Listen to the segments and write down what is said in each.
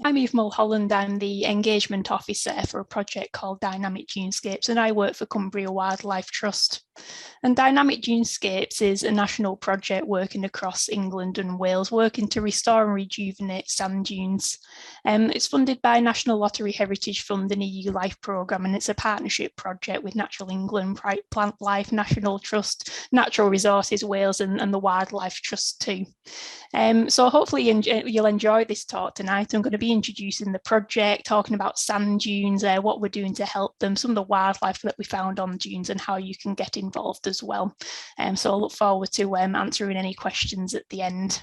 I'm Eve Mulholland. I'm the engagement officer for a project called Dynamic Dunescapes, and I work for Cumbria Wildlife Trust. And Dynamic Dunescapes is a national project working across England and Wales, working to restore and rejuvenate sand dunes. It's funded by National Lottery Heritage Fund and EU Life Programme, and it's a partnership project with Natural England, Plant Life, National Trust, Natural Resources Wales, and the Wildlife Trust too. So hopefully you'll enjoy this talk tonight. I'm going to be introducing the project, talking about sand dunes, what we're doing to help them, some of the wildlife that we found on dunes and how you can get involved as well. So I look forward to answering any questions at the end.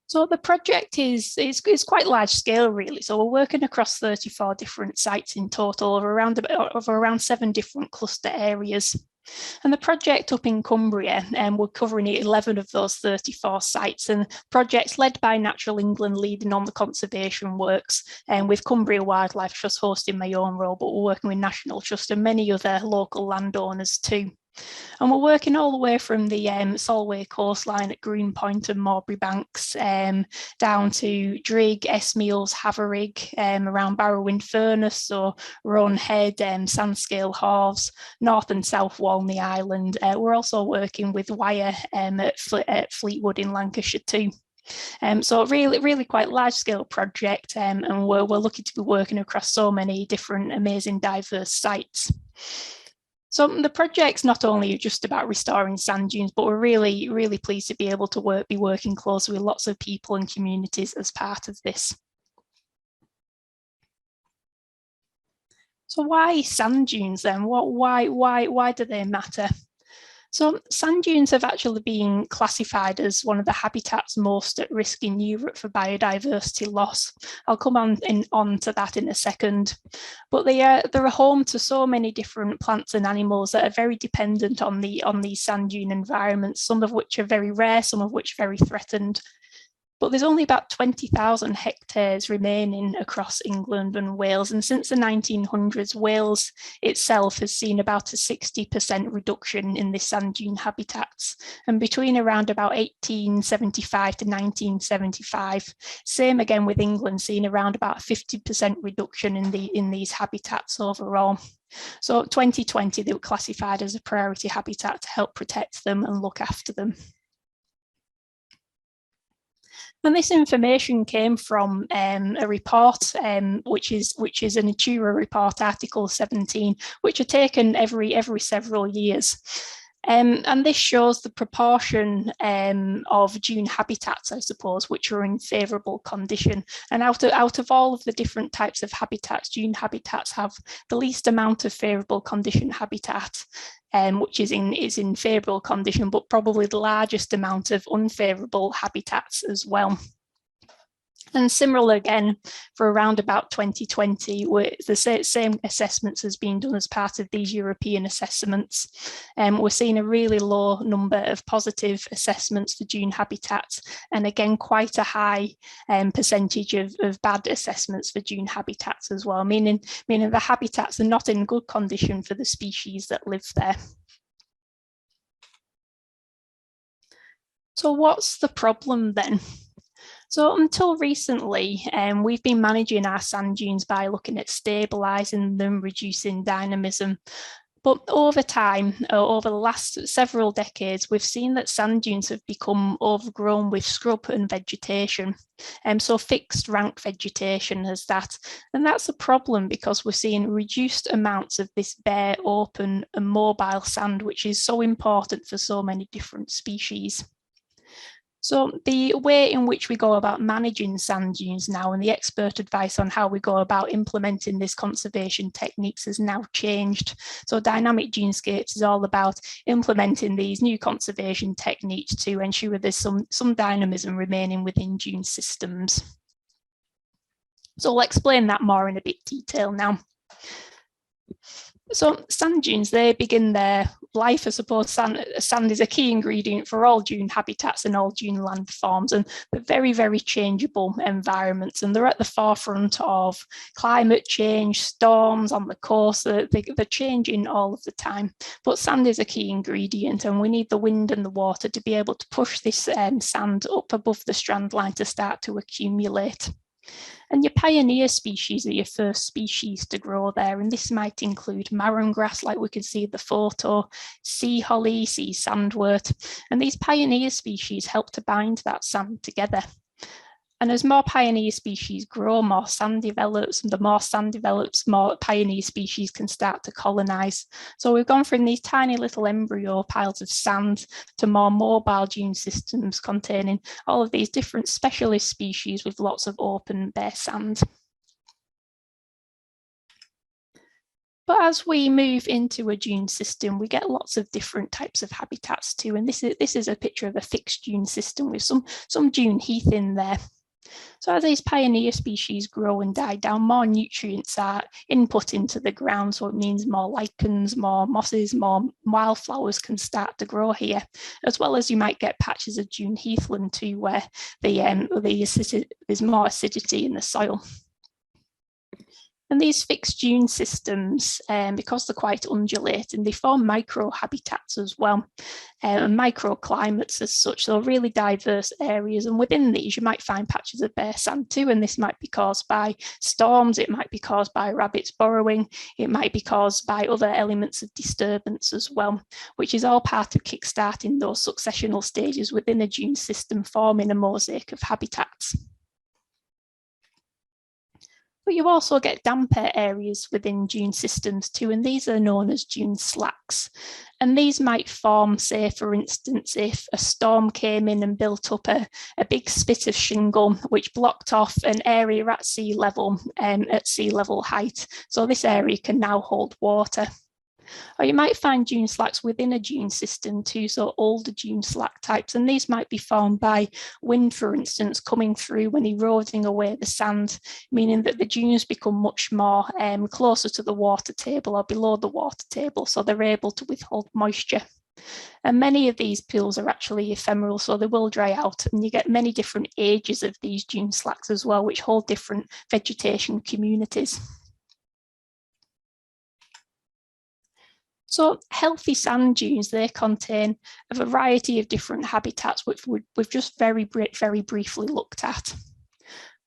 So the project is quite large scale, really. So we're working across 34 different sites in total, of around 7 different cluster areas. And the project up in Cumbria, we're covering 11 of those 34 sites, and projects led by Natural England leading on the conservation works, and with Cumbria Wildlife Trust hosting my own role, but we're working with National Trust and many other local landowners too. And we're working all the way from the Solway coastline at Greenpoint and Mowbray Banks down to Drigg, Esmeals, Haverrig, around Barrow-in-Furness, so Roan Head, Sandscale Harves, North and South Walney Island. We're also working with Wyre at Fleetwood in Lancashire too. So really quite large scale project, and we're lucky to be working across so many different amazing diverse sites. So the project's not only just about restoring sand dunes, but we're really pleased to be able to be working closely with lots of people and communities as part of this. So why sand dunes then? Why do they matter? So sand dunes have actually been classified as one of the habitats most at risk in Europe for biodiversity loss. I'll come on to that in a second. But they're a home to so many different plants and animals that are very dependent on these sand dune environments, some of which are very rare, some of which are very threatened. But there's only about 20,000 hectares remaining across England and Wales. And since the 1900s, Wales itself has seen about a 60% reduction in the sand dune habitats. And between around about 1875 to 1975, same again with England, seeing around about a 50% reduction in these habitats overall. So 2020, they were classified as a priority habitat to help protect them and look after them. And this information came from a report, which is a Natura report, Article 17, which are taken every several years. And this shows the proportion of dune habitats, I suppose, which are in favourable condition. And out of all of the different types of habitats, dune habitats have the least amount of favourable condition habitat, which is in favourable condition, but probably the largest amount of unfavourable habitats as well. And similar again for around about 2020, where the same assessments has been done as part of these European assessments. We're seeing a really low number of positive assessments for dune habitats, and again quite a high percentage of bad assessments for dune habitats as well, meaning the habitats are not in good condition for the species that live there. So what's the problem then? So until recently, we've been managing our sand dunes by looking at stabilising them, reducing dynamism. But over time, over the last several decades, we've seen that sand dunes have become overgrown with scrub and vegetation. So fixed rank vegetation as that. And that's a problem because we're seeing reduced amounts of this bare, open and mobile sand, which is so important for so many different species. So the way in which we go about managing sand dunes now, and the expert advice on how we go about implementing this conservation techniques has now changed. So Dynamic Dunescapes is all about implementing these new conservation techniques to ensure there's some dynamism remaining within dune systems. So I'll explain that more in a bit detail now. So sand dunes, they begin their life, I suppose. Sand is a key ingredient for all dune habitats and all dune land forms, and they're very, very changeable environments, and they're at the forefront of climate change, storms on the coast. They're changing all of the time, but sand is a key ingredient, and we need the wind and the water to be able to push this sand up above the strand line to start to accumulate. And your pioneer species are your first species to grow there. And this might include marram grass, like we can see in the photo, sea holly, sea sandwort. And these pioneer species help to bind that sand together. And as more pioneer species grow, more sand develops, and the more sand develops, more pioneer species can start to colonize. So we've gone from these tiny little embryo piles of sand to more mobile dune systems containing all of these different specialist species with lots of open bare sand. But as we move into a dune system, we get lots of different types of habitats too. And this is a picture of a fixed dune system with some dune heath in there. So as these pioneer species grow and die down, more nutrients are input into the ground. So it means more lichens, more mosses, more wildflowers can start to grow here, as well as you might get patches of dune heathland too, where there's more acidity in the soil. And these fixed dune systems, because they're quite undulating, they form microhabitats as well, and microclimates as such. So really diverse areas, and within these you might find patches of bare sand too, and this might be caused by storms, it might be caused by rabbits burrowing, it might be caused by other elements of disturbance as well, which is all part of kickstarting those successional stages within a dune system, forming a mosaic of habitats. But you also get damper areas within dune systems too, and these are known as dune slacks. And these might form, say, for instance, if a storm came in and built up a big spit of shingle, which blocked off an area at sea level height. So this area can now hold water. Or you might find dune slacks within a dune system too, so older dune slack types, and these might be formed by wind, for instance, coming through when eroding away the sand, meaning that the dunes become much more closer to the water table or below the water table, so they're able to withhold moisture. And many of these pools are actually ephemeral, so they will dry out, and you get many different ages of these dune slacks as well, which hold different vegetation communities. So healthy sand dunes, they contain a variety of different habitats, which we've just very briefly looked at.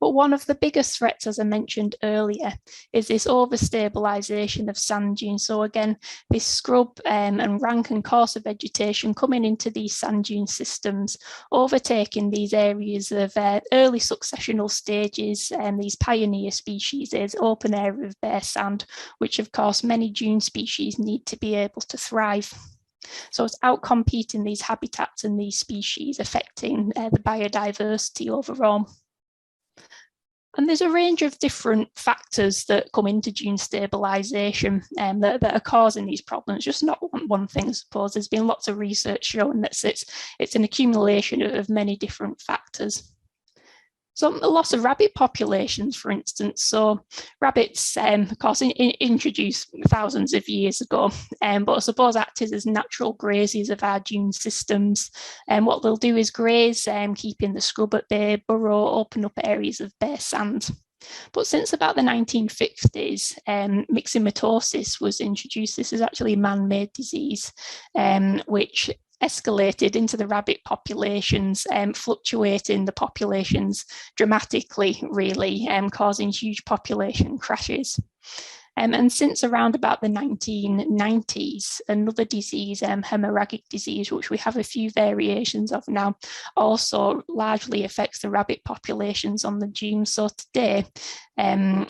But one of the biggest threats, as I mentioned earlier, is this overstabilization of sand dunes. So again, this scrub and rank and coarser vegetation coming into these sand dune systems, overtaking these areas of early successional stages and these pioneer species. There's open area of bare sand, which of course many dune species need to be able to thrive. So it's outcompeting these habitats and these species, affecting the biodiversity overall. And there's a range of different factors that come into dune stabilization that are causing these problems, just not one thing, I suppose. There's been lots of research showing that it's an accumulation of many different factors. So the loss of rabbit populations, for instance. So rabbits, of course, introduced thousands of years ago, but I suppose acted as natural graziers of our dune systems. And what they'll do is graze, keeping the scrub at bay, burrow, open up areas of bare sand. But since about the 1950s, myxomatosis was introduced. This is actually a man-made disease, which escalated into the rabbit populations, fluctuating the populations dramatically, really, causing huge population crashes. And since around about the 1990s, another disease, hemorrhagic disease, which we have a few variations of now, also largely affects the rabbit populations on the dunes. So today,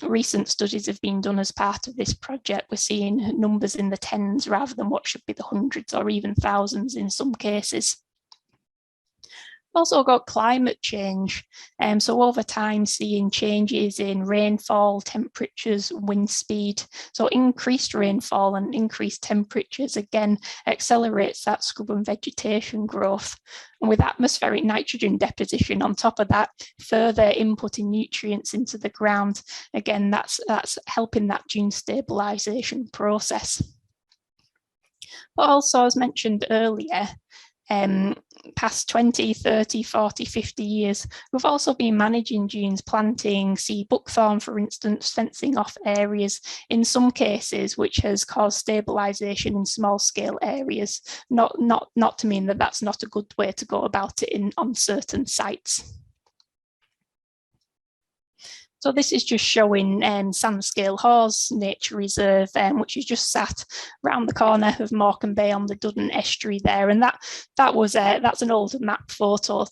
recent studies have been done as part of this project. We're seeing numbers in the tens rather than what should be the hundreds or even thousands in some cases. Also got climate change. So over time, seeing changes in rainfall, temperatures, wind speed. So increased rainfall and increased temperatures, again, accelerates that scrub and vegetation growth. And with atmospheric nitrogen deposition on top of that, further inputting nutrients into the ground, again, that's helping that dune stabilization process. But also, as mentioned earlier, past 20, 30, 40, 50 years, we've also been managing dunes, planting sea buckthorn, for instance, fencing off areas in some cases, which has caused stabilisation in small scale areas, not to mean that that's not a good way to go about it on certain sites. So this is just showing Sandscale Hawes Nature Reserve, which is just sat round the corner of Morecambe Bay on the Dune estuary there. And that's an old map photo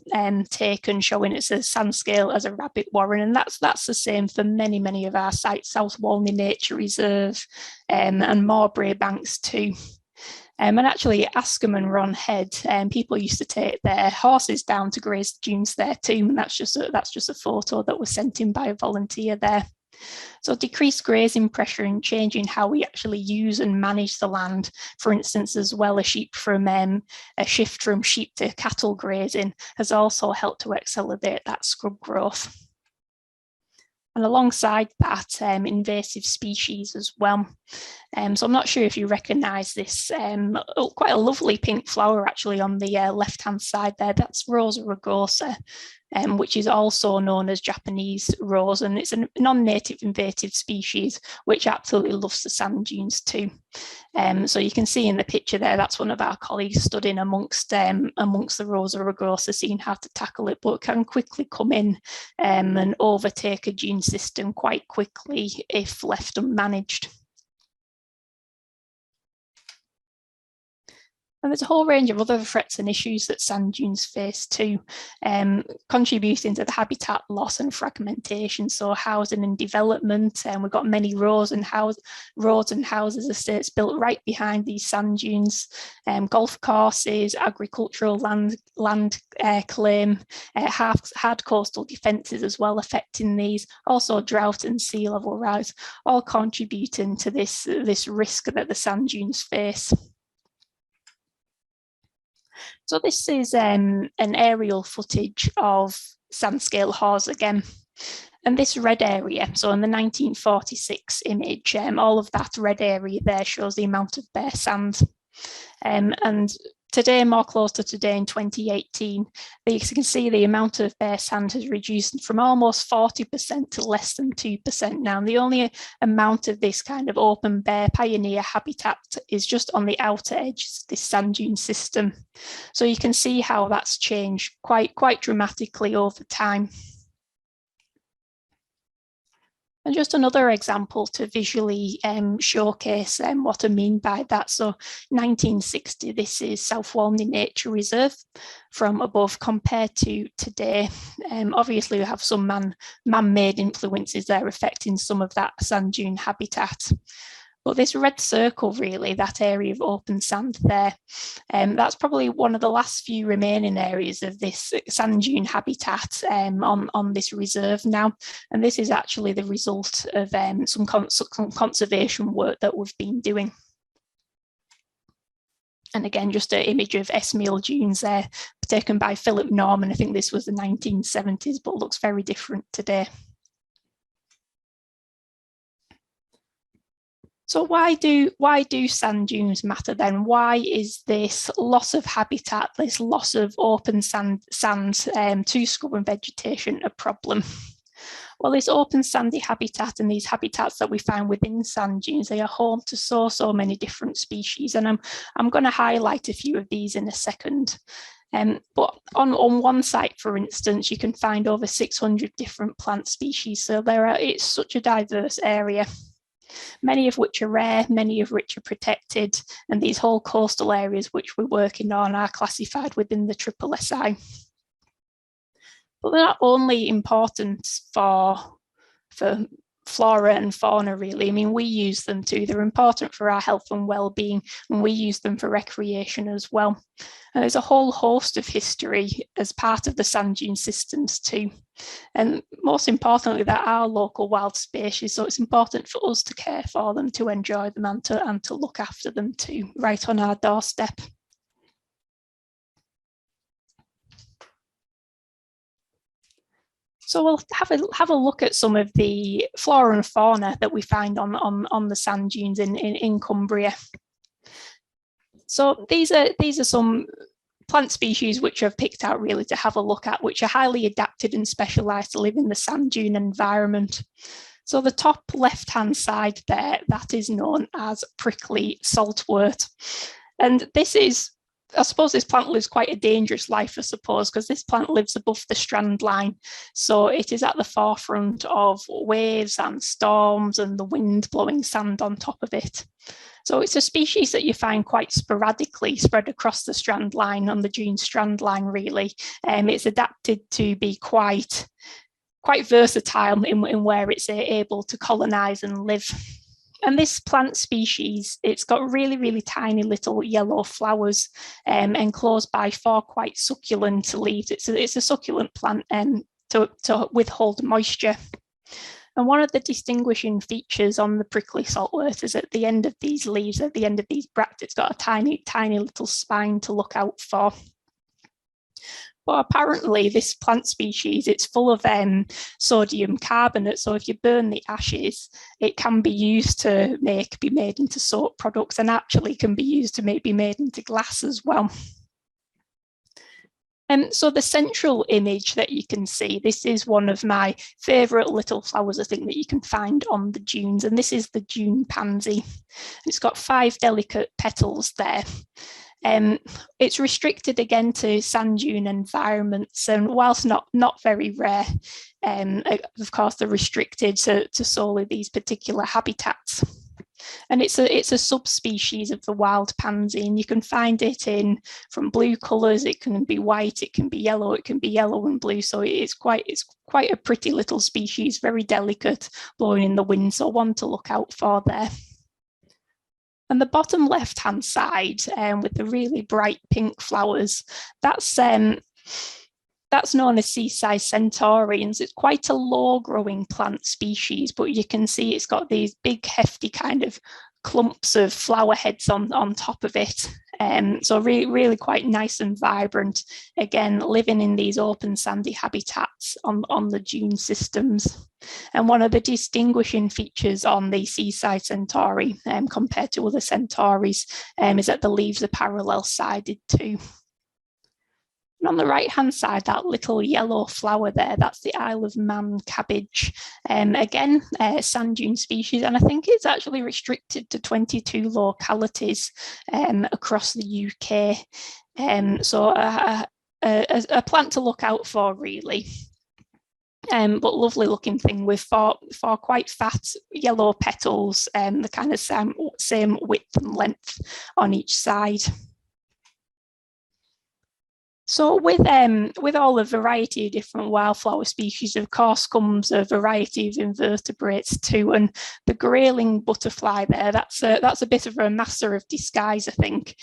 taken showing it's a Sandscale as a rabbit warren. And that's the same for many of our sites, South Walney Nature Reserve and Mowbray Banks too. And actually, Askham and Ron Head, people used to take their horses down to graze the dunes there too. And that's just a photo that was sent in by a volunteer there. So decreased grazing pressure and changing how we actually use and manage the land, for instance, as well, a shift from sheep to cattle grazing has also helped to accelerate that scrub growth. And alongside that, invasive species as well. So I'm not sure if you recognise this, quite a lovely pink flower actually on the left-hand side there. That's Rosa rugosa, which is also known as Japanese rose, and it's a non-native invasive species which absolutely loves the sand dunes too. So you can see in the picture there, that's one of our colleagues stood in amongst the Rosa rugosa, seeing how to tackle it, but it can quickly come in and overtake a dune system quite quickly if left unmanaged. And there's a whole range of other threats and issues that sand dunes face too, contributing to the habitat loss and fragmentation. So housing and development, and we've got many roads and houses estates built right behind these sand dunes, golf courses, agricultural land claim, hard coastal defences as well affecting these, also drought and sea level rise, all contributing to this risk that the sand dunes face. So this is an aerial footage of Sandscale Hawes again. And this red area, so in the 1946 image, all of that red area there shows the amount of bare sand. And today, more close to today in 2018, you can see the amount of bare sand has reduced from almost 40% to less than 2% now. And the only amount of this kind of open bare pioneer habitat is just on the outer edge, this sand dune system. So you can see how that's changed quite dramatically over time. And just another example to visually showcase what I mean by that. So 1960, this is South Walney Nature Reserve from above compared to today. Obviously, we have some man-made influences there affecting some of that sand dune habitat. But this red circle, really, that area of open sand there, that's probably one of the last few remaining areas of this sand dune habitat on this reserve now. And this is actually the result of some conservation work that we've been doing. And again, just an image of Esmeal dunes there, taken by Philip Norman. I think this was the 1970s, but looks very different today. So why do sand dunes matter then? Why is this loss of habitat, this loss of open sand to scrub and vegetation a problem? Well, this open sandy habitat and these habitats that we find within sand dunes, they are home to so many different species. And I'm going to highlight a few of these in a second. But on one site, for instance, you can find over 600 different plant species. So it's such a diverse area, many of which are rare, many of which are protected, and these whole coastal areas which we're working on are classified within the SSSI. But they're not only important for flora and fauna, really. I mean, we use them too. They're important for our health and well-being, and we use them for recreation as well. And there's a whole host of history as part of the sand dune systems too. And most importantly, that are local wild species. So it's important for us to care for them, to enjoy them, and to look after them too, right on our doorstep. So we'll have a look at some of the flora and fauna that we find on the sand dunes in Cumbria. So these are some plant species which I've picked out really to have a look at, which are highly adapted and specialised to live in the sand dune environment. So the top left-hand side there, that is known as prickly saltwort. And this is, I suppose this plant lives quite a dangerous life, I suppose, because this plant lives above the strand line. So it is at the forefront of waves and storms and the wind blowing sand on top of it. So it's a species that you find quite sporadically spread across the strand line, on the dune strand line, really. It's adapted to be quite versatile in where it's able to colonise and live. And this plant species, it's got really, really tiny little yellow flowers enclosed by 4 quite succulent leaves. It's a succulent plant to withhold moisture. And one of the distinguishing features on the prickly saltwort is at the end of these leaves, at the end of these bracts, it's got a tiny, tiny little spine to look out for. But apparently this plant species, it's full of sodium carbonate. So if you burn the ashes, it can be used to be made into soap products, and actually can be used to be made into glass as well. So the central image that you can see, this is one of my favourite little flowers, I think, that you can find on the dunes, and this is the Dune pansy. It's got 5 delicate petals there. It's restricted again to sand dune environments, and whilst not very rare, of course they're restricted to solely these particular habitats. And it's a subspecies of the wild pansy, and you can find it from blue colours. It can be white, it can be yellow, and blue. So it's quite a pretty little species, very delicate, blowing in the wind. So one to look out for there. And the bottom left-hand side, with the really bright pink flowers, that's known as seaside centaurians. It's quite a low-growing plant species, but you can see it's got these big, hefty kind of clumps of flower heads on top of it. So really quite nice and vibrant. Again, living in these open sandy habitats on the dune systems. And one of the distinguishing features on the seaside centauri compared to other centauries is that the leaves are parallel-sided too. And on the right-hand side, that little yellow flower there, that's the Isle of Man cabbage. Again, sand dune species, and I think it's actually restricted to 22 localities across the UK. So a plant to look out for, really. But lovely looking thing with four quite fat yellow petals, the kind of same width and length on each side. So with all the variety of different wildflower species, of course, comes a variety of invertebrates too. And the grayling butterfly there, that's a bit of a master of disguise, I think.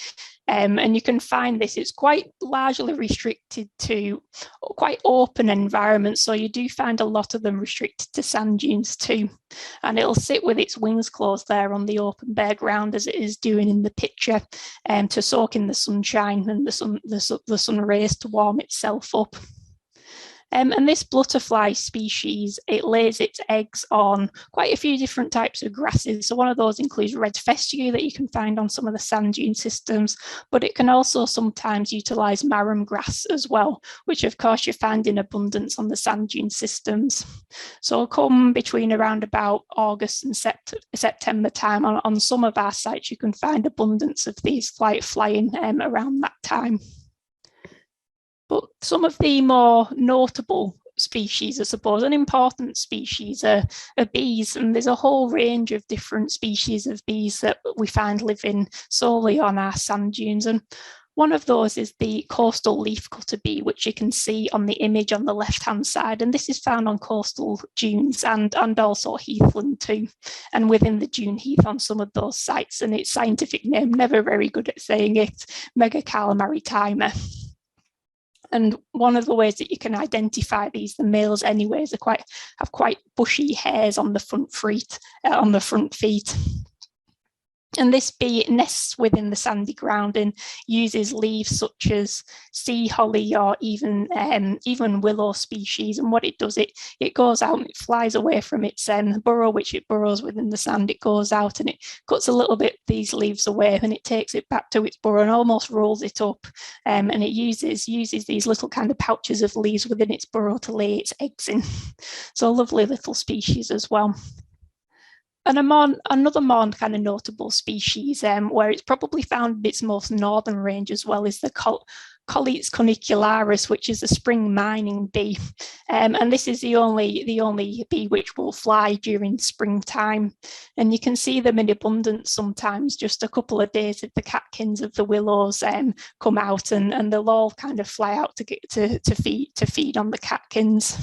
And you can find this, it's quite largely restricted to quite open environments. So you do find a lot of them restricted to sand dunes too. And it'll sit with its wings closed there on the open bare ground, as it is doing in the picture, to soak in the sunshine and the sun rays to warm itself up. And this butterfly species, it lays its eggs on quite a few different types of grasses. So one of those includes red fescue that you can find on some of the sand dune systems, but it can also sometimes utilise marram grass as well, which of course you find in abundance on the sand dune systems. So come between around about August and September time, on some of our sites, you can find abundance of these flying around that time. But some of the more notable species, I suppose, and important species are bees, and there's a whole range of different species of bees that we find living solely on our sand dunes. And One of those is the coastal leafcutter bee, which you can see on the image on the left-hand side. And this is found on coastal dunes and also heathland too, and within the dune heath on some of those sites. And its scientific name, never very good at saying it, Megacala maritima. And one of the ways that you can identify these, the males anyways, have quite bushy hairs on the front feet. And this bee nests within the sandy ground and uses leaves such as sea holly or even willow species. And what it does, it goes out and it flies away from its burrow, which it burrows within the sand. It goes out and it cuts a little bit these leaves away, and it takes it back to its burrow and almost rolls it up. And it uses these little kind of pouches of leaves within its burrow to lay its eggs in. So a lovely little species as well. And another more kind of notable species, where it's probably found in its most northern range as well, is the Colletes cunicularis, which is a spring mining bee. And this is the only bee which will fly during springtime. And you can see them in abundance sometimes, just a couple of days if the catkins of the willows come out, and they'll all kind of fly out to feed on the catkins.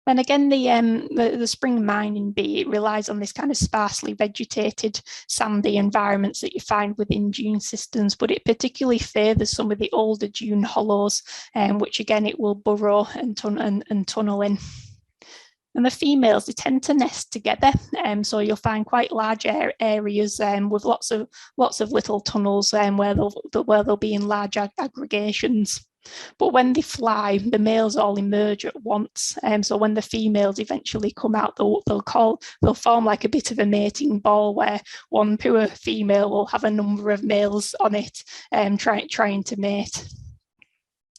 And again, the spring mining bee, it relies on this kind of sparsely vegetated, sandy environments that you find within dune systems, but it particularly favours some of the older dune hollows, which again, it will burrow and tunnel in. And the females, they tend to nest together, so you'll find quite large areas with lots of little tunnels where they'll be in large aggregations. But when they fly, the males all emerge at once. So when the females eventually come out, they'll form like a bit of a mating ball where one poor female will have a number of males on it, trying to mate.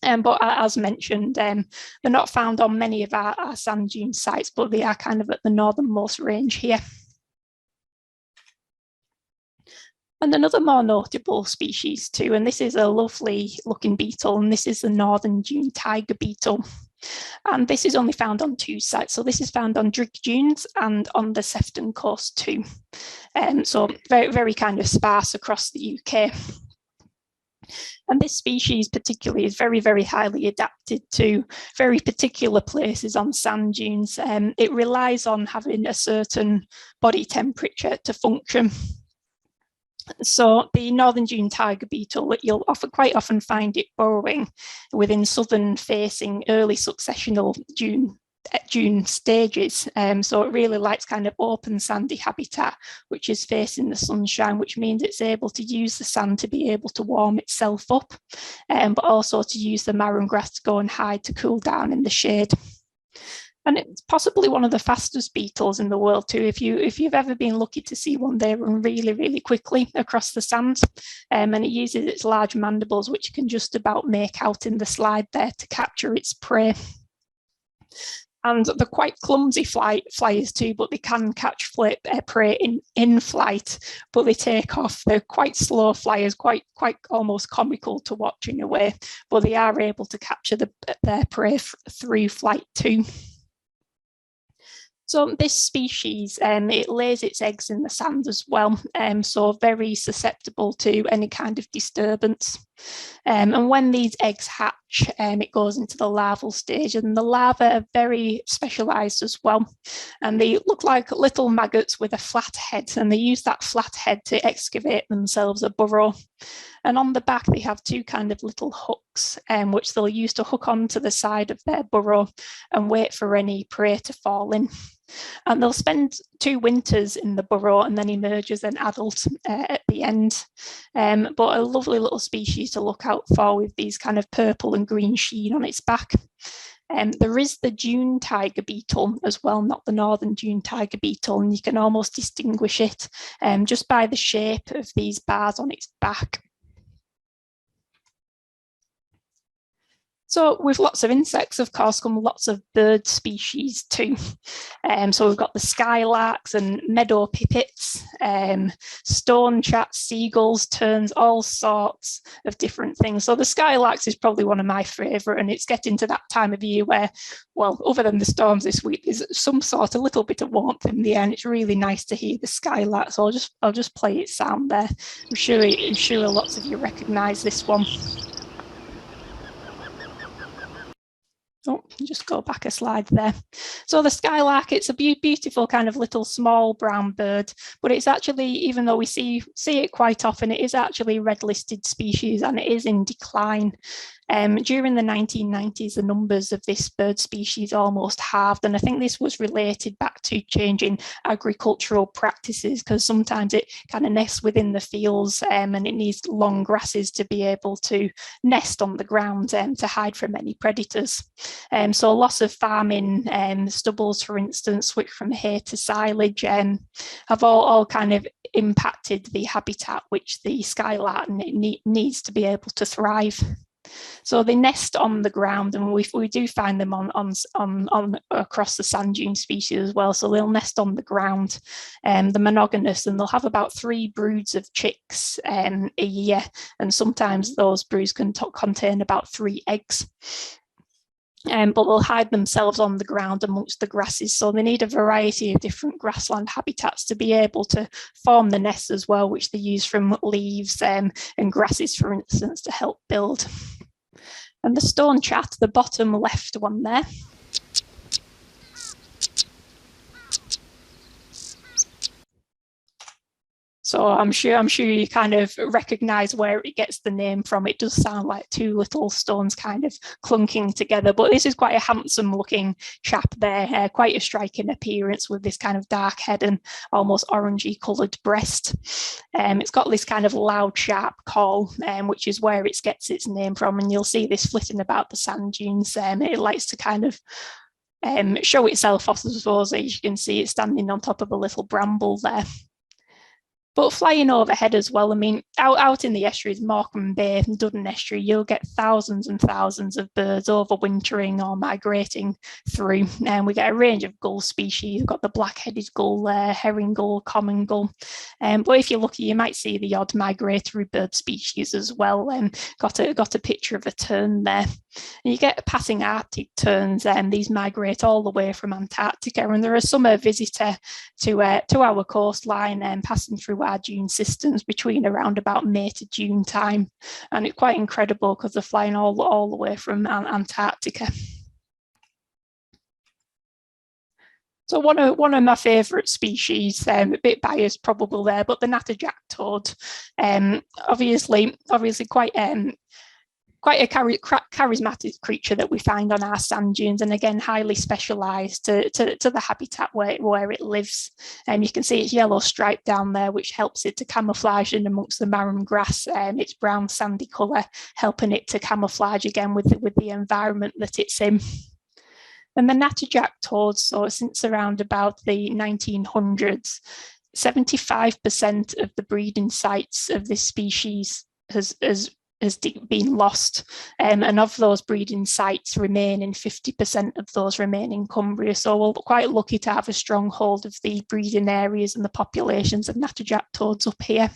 But as mentioned, they're not found on many of our sand dune sites, but they are kind of at the northernmost range here. And another more notable species too, and this is a lovely looking beetle, and this is the northern dune tiger beetle. And this is only found on 2 sites. So this is found on Drigg Dunes and on the Sefton coast too. So very, very kind of sparse across the UK. And this species particularly is very, very highly adapted to very particular places on sand dunes. It relies on having a certain body temperature to function. So the northern dune tiger beetle, you'll quite often find it burrowing within southern facing early successional dune stages. So it really likes kind of open sandy habitat, which is facing the sunshine, which means it's able to use the sand to be able to warm itself up, but also to use the marram grass to go and hide to cool down in the shade. And it's possibly one of the fastest beetles in the world too. If you've ever been lucky to see one, they run really, really quickly across the sand. And it uses its large mandibles, which you can just about make out in the slide there, to capture its prey. And they're quite clumsy flyers too, but they can catch prey in flight, but they take off. They're quite slow flyers, quite almost comical to watch in a way, but they are able to capture their prey through flight too. So this species, it lays its eggs in the sand as well, so very susceptible to any kind of disturbance. And when these eggs hatch, it goes into the larval stage, and the larvae are very specialised as well. And they look like little maggots with a flat head, and they use that flat head to excavate themselves a burrow. And on the back, they have 2 kind of little hooks, which they'll use to hook onto the side of their burrow and wait for any prey to fall in. And they'll spend 2 winters in the burrow and then emerge as an adult at the end. But a lovely little species to look out for, with these kind of purple and green sheen on its back. There is the dune tiger beetle as well, not the northern dune tiger beetle, and you can almost distinguish it just by the shape of these bars on its back. So with lots of insects, of course, come lots of bird species too. So we've got the skylarks and meadow pipits, stone chats, seagulls, terns, all sorts of different things. So the skylarks is probably one of my favourite, and it's getting to that time of year where, well, other than the storms this week, there's some sort of little bit of warmth in the air, and it's really nice to hear the skylark. So I'll just play its sound there. I'm sure lots of you recognise this one. Oh, just go back a slide there. So the skylark, it's a beautiful kind of little small brown bird, but it's actually, even though we see it quite often, it is actually a red listed species and it is in decline. During the 1990s, the numbers of this bird species almost halved, and I think this was related back to changing agricultural practices, because sometimes it kind of nests within the fields and it needs long grasses to be able to nest on the ground to hide from any predators. So loss of farming, stubbles, for instance, switch from hay to silage, have all kind of impacted the habitat which the skylark needs to be able to thrive. So they nest on the ground, and we do find them on across the sand dune species as well. So they'll nest on the ground. They're monogamous, and they'll have about 3 broods of chicks a year, and sometimes those broods can contain about 3 eggs. But they'll hide themselves on the ground amongst the grasses. So they need a variety of different grassland habitats to be able to form the nests as well, which they use from leaves and grasses, for instance, to help build. And the stone chat, the bottom left one there. So I'm sure you kind of recognise where it gets the name from. It does sound like 2 little stones kind of clunking together, but this is quite a handsome looking chap there, quite a striking appearance with this kind of dark head and almost orangey coloured breast. It's got this kind of loud, sharp call, which is where it gets its name from, and you'll see this flitting about the sand dunes. It likes to kind of show itself off, I suppose. As you can see, it's standing on top of a little bramble there. But flying overhead as well, I mean, out in the estuaries, Morecambe Bay and Dune estuary, you'll get thousands and thousands of birds overwintering or migrating through. And we get a range of gull species. We've got the black-headed gull there, herring gull, common gull. But if you're lucky, you might see the odd migratory bird species as well. Got a picture of a tern there. And you get passing Arctic terns, and these migrate all the way from Antarctica. And they're a summer visitor to our coastline, passing through our dune systems between around about May to June time. And it's quite incredible because they're flying all the way from Antarctica. So one of my favourite species, a bit biased probably there, but the Natterjack Toad, obviously quite a charismatic creature that we find on our sand dunes, and again highly specialised to the habitat where it lives. And you can see its yellow stripe down there, which helps it to camouflage in amongst the marram grass. Its brown sandy colour helping it to camouflage again with the environment that it's in. And the Natterjack Toad, so since around about the 1900s, 75% of the breeding sites of this species has been lost, and of those breeding sites remaining, 50% of those remain in Cumbria. So we're quite lucky to have a strong hold of the breeding areas and the populations of Natterjack toads up here.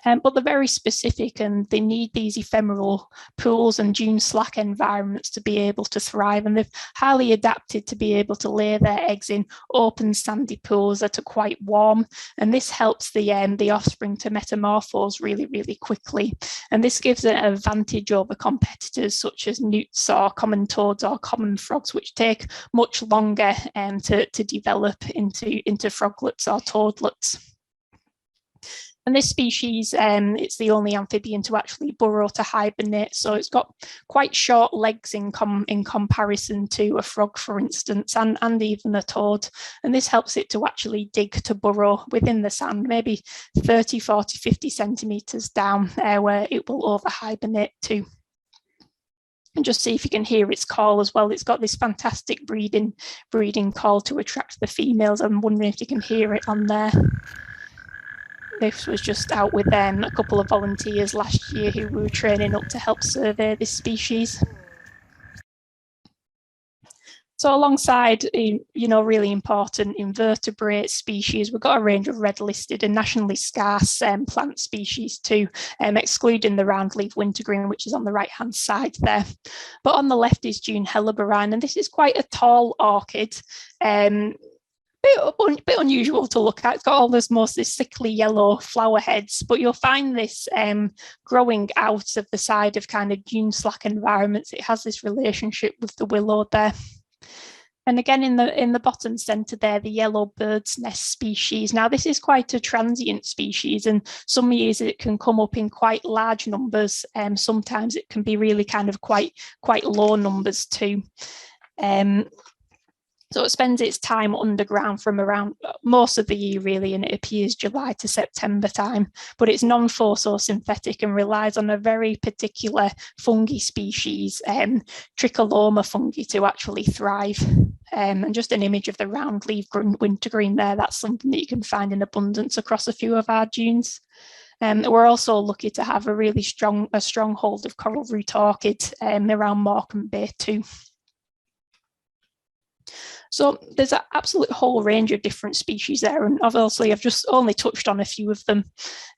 But they're very specific, and they need these ephemeral pools and dune slack environments to be able to thrive, and they've highly adapted to be able to lay their eggs in open sandy pools that are quite warm, and this helps the offspring to metamorphose really, really quickly, and this gives an advantage over competitors such as newts or common toads or common frogs, which take much longer to develop into froglets or toadlets. And this species, it's the only amphibian to actually burrow to hibernate. So it's got quite short legs in comparison to a frog, for instance, and even a toad. And this helps it to actually dig to burrow within the sand, maybe 30, 40, 50 centimetres down, where it will over hibernate to. And just see if you can hear its call as well. It's got this fantastic breeding call to attract the females. I'm wondering if you can hear it on there. This was just out with a couple of volunteers last year who we were training up to help survey this species. So alongside, really important invertebrate species, we've got a range of red listed and nationally scarce plant species too, excluding the roundleaf wintergreen, which is on the right-hand side there. But on the left is Dune helleborine, and this is quite a tall orchid. Bit unusual to look at. It's got all this mostly sickly yellow flower heads, but you'll find this growing out of the side of kind of dune slack environments. It has this relationship with the willow there. And again, in the bottom centre there, the yellow bird's nest species. Now, this is quite a transient species, and some years it can come up in quite large numbers. Sometimes it can be really kind of quite low numbers too. So it spends its time underground from around most of the year, really, and it appears July to September time. But it's non-photosynthetic and relies on a very particular fungi species, tricholoma fungi, to actually thrive. And just an image of the roundleaf wintergreen there, that's something that you can find in abundance across a few of our dunes. We're also lucky to have a really stronghold of coral root orchid around Morecambe Bay too. So there's an absolute whole range of different species there, and obviously I've just only touched on a few of them,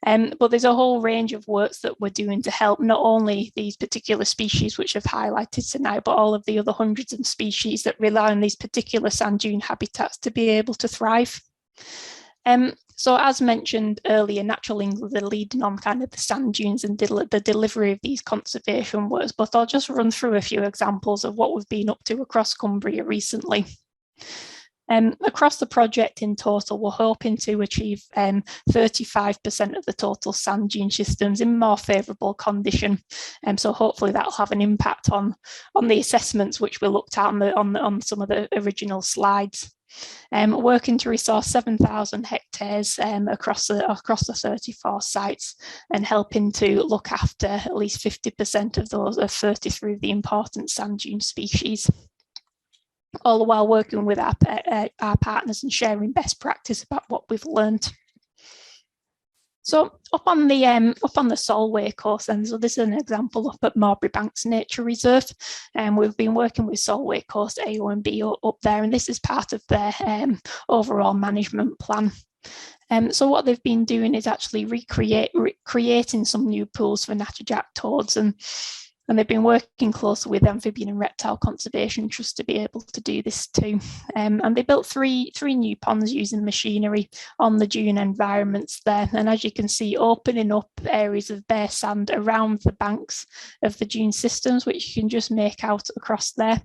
but there's a whole range of works that we're doing to help not only these particular species which I've highlighted tonight, but all of the other hundreds of species that rely on these particular sand dune habitats to be able to thrive. So as mentioned earlier, Natural England are leading on kind of the sand dunes and the delivery of these conservation works, but I'll just run through a few examples of what we've been up to across Cumbria recently. Across the project in total, we're hoping to achieve 35% of the total sand dune systems in more favourable condition. So hopefully that'll have an impact on the assessments which we looked at on some of the original slides. Working to restore 7,000 hectares across the 34 sites, and helping to look after at least 50% of those of 33 of the important sand dune species, all the while working with our partners and sharing best practice about what we've learned. So up on the Solway coast, and so this is an example up at Mowbray Banks Nature Reserve, and we've been working with Solway Coast AONB up there, and this is part of their overall management plan. So what they've been doing is actually creating some new pools for Natterjack toads, and they've been working closely with Amphibian and Reptile Conservation Trust to be able to do this too. And they built three new ponds using machinery on the dune environments there. And as you can see, opening up areas of bare sand around the banks of the dune systems, which you can just make out across there.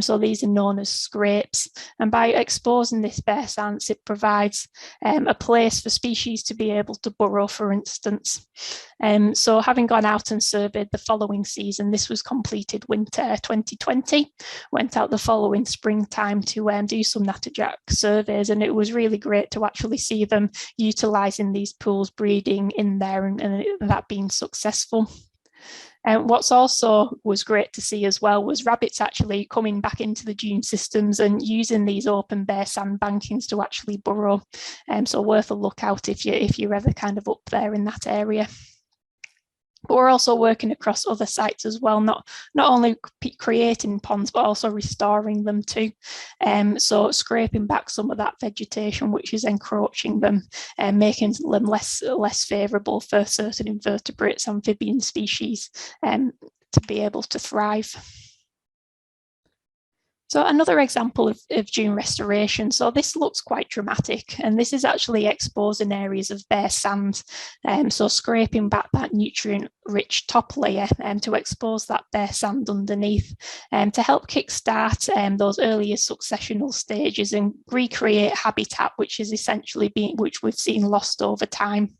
So these are known as scrapes. And by exposing this bare sand, it provides a place for species to be able to burrow, for instance. So having gone out and surveyed the following season, this was completed winter 2020, went out the following springtime to do some Natterjack surveys, and it was really great to actually see them utilising these pools, breeding in there, and that being successful. What's also was great to see as well was rabbits actually coming back into the dune systems and using these open bare sand bankings to actually burrow. So worth a look out if you're ever kind of up there in that area. But we're also working across other sites as well, not only creating ponds, but also restoring them too. So scraping back some of that vegetation which is encroaching them and making them less favourable for certain invertebrates, amphibian species to be able to thrive. So another example of dune restoration. So this looks quite dramatic, and this is actually exposing areas of bare sand. So scraping back that nutrient-rich top layer to expose that bare sand underneath, to help kickstart those earlier successional stages and recreate habitat, which is essentially which we've seen lost over time.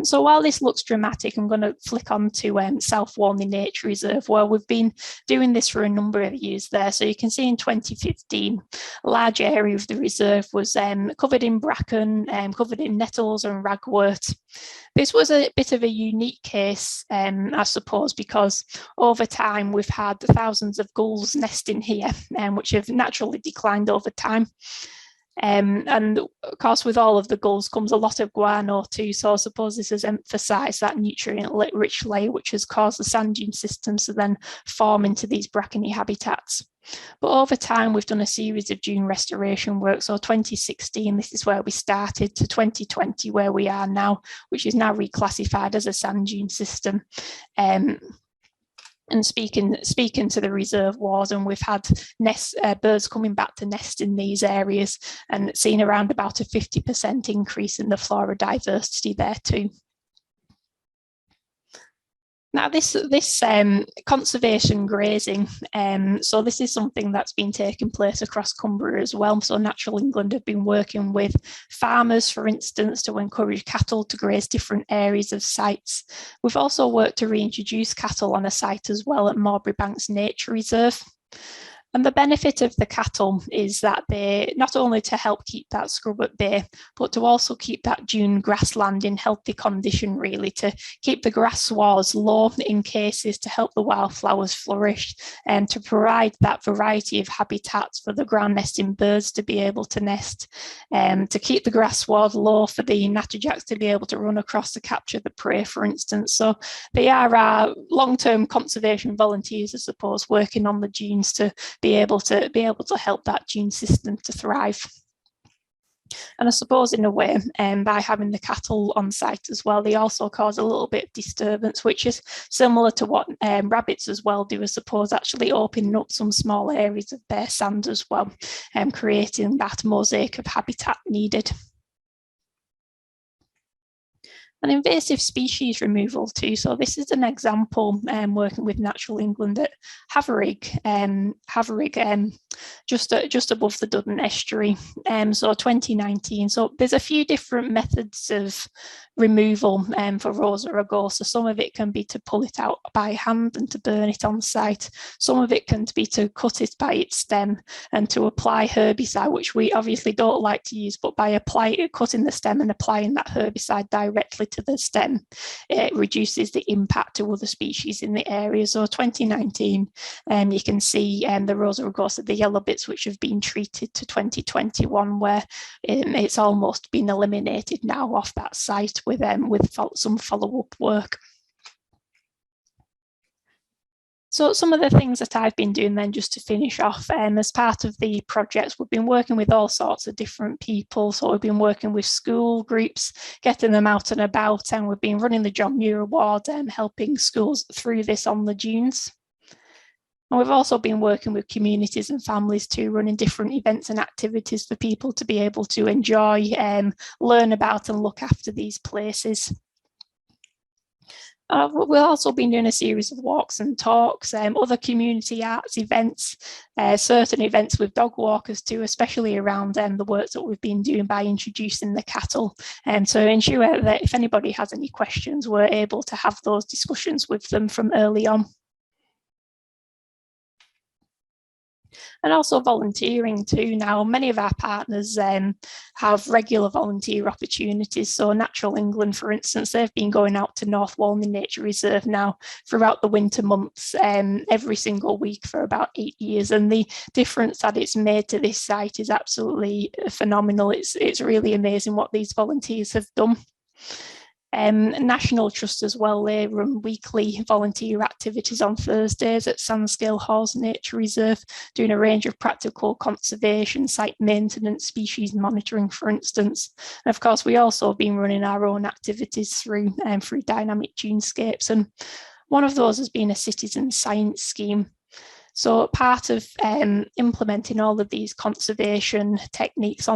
So while this looks dramatic, I'm going to flick on to South Walney Nature Reserve, where we've been doing this for a number of years there. So you can see in 2015, a large area of the reserve was covered in bracken, covered in nettles and ragwort. This was a bit of a unique case, I suppose, because over time we've had thousands of gulls nesting here, which have naturally declined over time. And of course, with all of the gulls comes a lot of guano too. So I suppose this has emphasised that nutrient-rich layer, which has caused the sand dune systems to then form into these brackeny habitats. But over time, we've done a series of dune restoration work. So 2016, this is where we started, to 2020, where we are now, which is now reclassified as a sand dune system. And speaking to the reserve warden, we've had birds coming back to nest in these areas and seen around about a 50% increase in the flora diversity there too. Now, this conservation grazing, so this is something that's been taking place across Cumbria as well. So Natural England have been working with farmers, for instance, to encourage cattle to graze different areas of sites. We've also worked to reintroduce cattle on a site as well at Morecambe Banks Nature Reserve. And the benefit of the cattle is that they not only to help keep that scrub at bay, but to also keep that dune grassland in healthy condition, really, to keep the grass swards low in cases, to help the wildflowers flourish, and to provide that variety of habitats for the ground nesting birds to be able to nest, to keep the grass sward low for the natterjacks to be able to run across to capture the prey, for instance. So they are our long-term conservation volunteers, I suppose, working on the dunes to be able to help that dune system to thrive. And I suppose in a way, by having the cattle on site as well, they also cause a little bit of disturbance, which is similar to what rabbits as well do, I suppose, actually opening up some small areas of bare sand as well, and creating that mosaic of habitat needed. And invasive species removal too. So this is an example working with Natural England at Haverig, just above the Duddon estuary. So 2019. So there's a few different methods of removal for Rosa rugosa. Some of it can be to pull it out by hand and to burn it on site. Some of it can be to cut it by its stem and to apply herbicide, which we obviously don't like to use, but by cutting the stem and applying that herbicide directly to the stem, it reduces the impact to other species in the area. So 2019, you can see the Rosa rugosa, the yellow bits which have been treated, to 2021, where it's almost been eliminated now off that site with some follow-up work. So some of the things that I've been doing then, just to finish off, as part of the projects, we've been working with all sorts of different people. So we've been working with school groups, getting them out and about, and we've been running the John Muir Award and helping schools through this on the dunes. And we've also been working with communities and families too, running different events and activities for people to be able to enjoy, learn about and look after these places. We've also been doing a series of walks and talks, other community arts events, certain events with dog walkers too, especially around the work that we've been doing by introducing the cattle, to ensure that if anybody has any questions, we're able to have those discussions with them from early on. And also volunteering too. Now, many of our partners have regular volunteer opportunities. So Natural England, for instance, they've been going out to North Walney Nature Reserve now throughout the winter months, every single week for about 8 years. And the difference that it's made to this site is absolutely phenomenal. It's really amazing what these volunteers have done. National Trust as well, they run weekly volunteer activities on Thursdays at Sandscale Halls Nature Reserve, doing a range of practical conservation, site maintenance, species monitoring, for instance. And of course, we also have been running our own activities through Dynamic Dunescapes. And one of those has been a citizen science scheme. So part of implementing all of these conservation techniques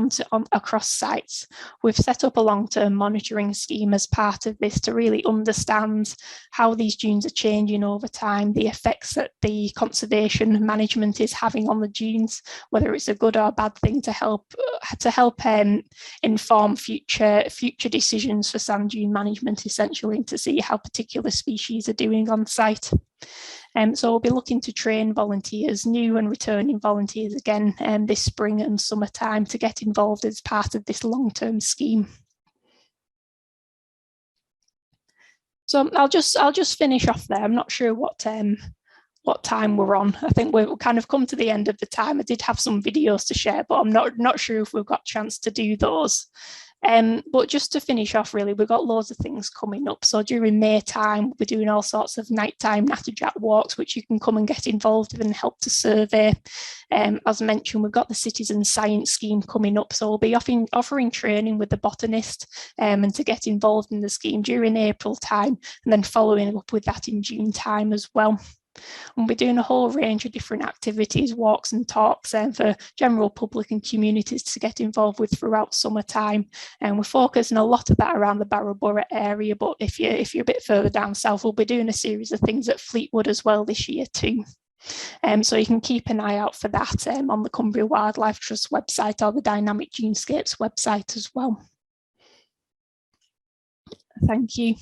across sites, we've set up a long-term monitoring scheme as part of this to really understand how these dunes are changing over time, the effects that the conservation management is having on the dunes, whether it's a good or bad thing, to help inform future decisions for sand dune management, essentially, to see how particular species are doing on site. So we'll be looking to train volunteers, new and returning volunteers again this spring and summertime, to get involved as part of this long-term scheme. So I'll just finish off there. I'm not sure what time we're on. I think we've kind of come to the end of the time. I did have some videos to share, but I'm not sure if we've got a chance to do those. But just to finish off, really, we've got loads of things coming up. So during May time, we're doing all sorts of nighttime Natterjack walks, which you can come and get involved in and help to survey. As mentioned, we've got the citizen science scheme coming up. So we'll be offering training with the botanist and to get involved in the scheme during April time, and then following up with that in June time as well. And we're doing a whole range of different activities, walks and talks for general public and communities to get involved with throughout summertime. And we're focusing a lot of that around the Barrowborough area, but if you're a bit further down south, we'll be doing a series of things at Fleetwood as well this year too. So you can keep an eye out for that on the Cumbria Wildlife Trust website or the Dynamic Dunescapes website as well. Thank you.